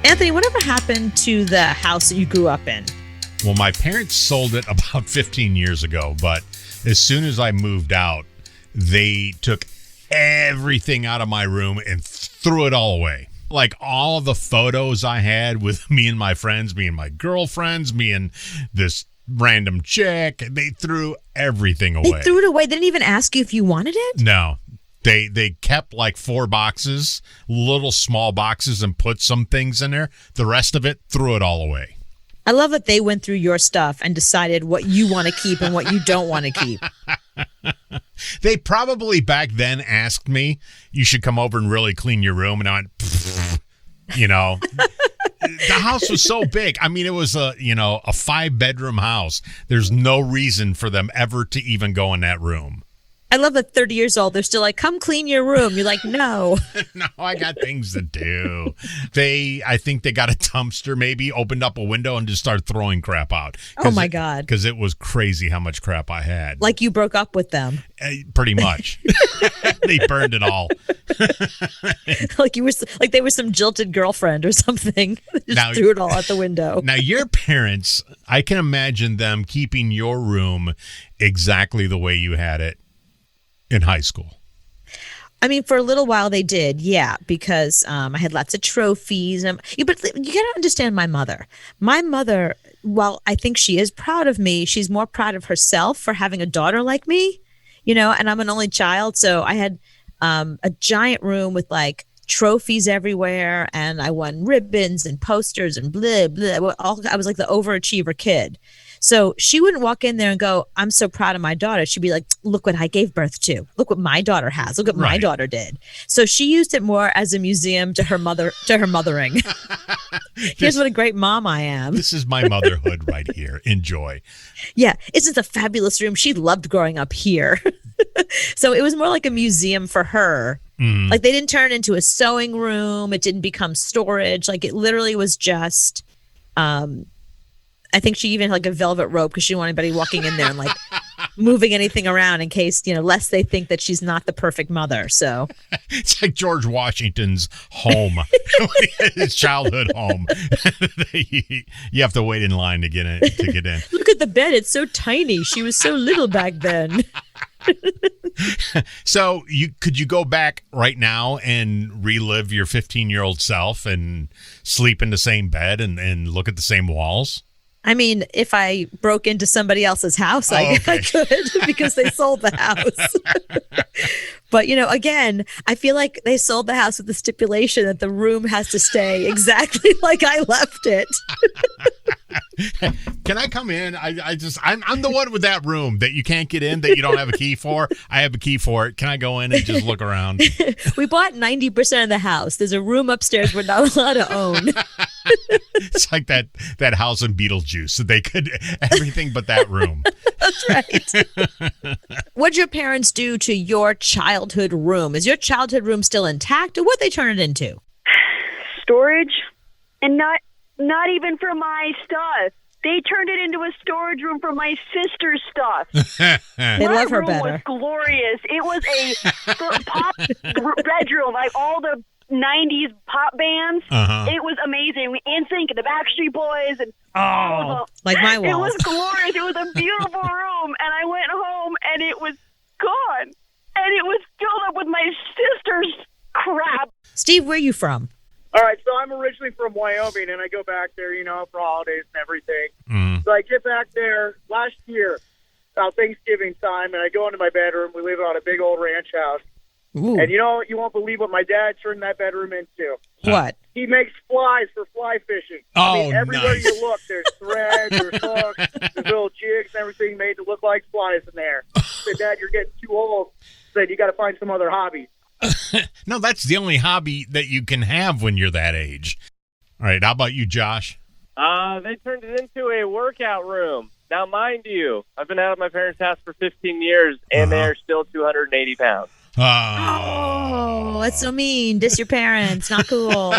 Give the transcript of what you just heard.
Anthony, whatever happened to the house that you grew up in? Well, my parents sold it about 15 years ago, but as soon as I moved out, they took everything out of my room and threw it all away. Like all of the photos I had with me and my friends, me and my girlfriends, me and this random chick, they threw everything away. They threw it away. They didn't even ask you if you wanted it? No. They kept like 4 boxes, little small boxes, and put some things in there. The rest of it, threw it all away. I love that they went through your stuff and decided what you want to keep and what you don't want to keep. They probably back then asked me, you should come over and really clean your room. And I went, pfft, you know. The house was so big. I mean, it was a 5-bedroom house. There's no reason for them ever to even go in that room. I love that 30 years old, they're still like, come clean your room. You're like, no. No, I got things to do. I think they got a dumpster, maybe opened up a window and just started throwing crap out. Oh, my God. Because it was crazy how much crap I had. Like you broke up with them. Pretty much. They burned it all. Like they were some jilted girlfriend or something. Just threw it all out the window. Now, your parents, I can imagine them keeping your room exactly the way you had it in high school. I mean, for a little while they did, yeah, because I had lots of trophies. But you got to understand my mother. My mother, while I think she is proud of me, she's more proud of herself for having a daughter like me, and I'm an only child. So I had a giant room with like trophies everywhere, and I won ribbons and posters and blah, blah. I was like the overachiever kid. So she wouldn't walk in there and go, I'm so proud of my daughter. She'd be like, look what I gave birth to. Look what my daughter has. Look what my daughter did. So she used it more as a museum to her mothering. Here's what a great mom I am. This is my motherhood right here. Enjoy. Yeah. Isn't it a fabulous room? She loved growing up here. So it was more like a museum for her. Like they didn't turn it into a sewing room. It didn't become storage. Like it literally was just, I think she even had like a velvet rope because she didn't want anybody walking in there and like moving anything around in case, lest they think that she's not the perfect mother. So it's like George Washington's home, his childhood home. You have to wait in line to get in. Look at the bed. It's so tiny. She was so little back then. So could you go back right now and relive your 15-year-old self and sleep in the same bed and look at the same walls? I mean, if I broke into somebody else's house, I could because they sold the house. But, again, I feel like they sold the house with the stipulation that the room has to stay exactly like I left it. Can I come in? I'm the one with that room that you can't get in, that you don't have a key for. I have a key for it. Can I go in and just look around? We bought 90% of the house. There's a room upstairs we're not allowed to own. It's like that house in Beetlejuice. So they could everything but that room. That's right. What'd your parents do to your childhood room? Is your childhood room still intact, or what'd they turn it into? Storage, and not even for my stuff. They turned it into a storage room for my sister's stuff. They love her better. My room was glorious. It was a pop bedroom, like all the 90s pop bands. It was amazing. NSYNC and the Backstreet Boys. And like my walls. It was glorious. It was a beautiful room. And I went home and it was gone. And it was filled up with my sister's crap. Steve, where are you from? All right, so I'm originally from Wyoming, and I go back there, for holidays and everything. So I get back there last year, about Thanksgiving time, and I go into my bedroom. We live on a big old ranch house. Ooh. And you won't believe what my dad turned that bedroom into. What? He makes flies for fly fishing. Everywhere you look, there's threads, there's hooks, there's little jigs and everything made to look like flies in there. I said, Dad, you're getting too old. I said, you got to find some other hobbies. No, that's the only hobby that you can have when you're that age. All right, how about you, Josh? They turned it into a workout room. Now, mind you, I've been out of my parents' house for 15 years, and they're still 280 pounds. Oh, that's so mean. Diss your parents. Not cool.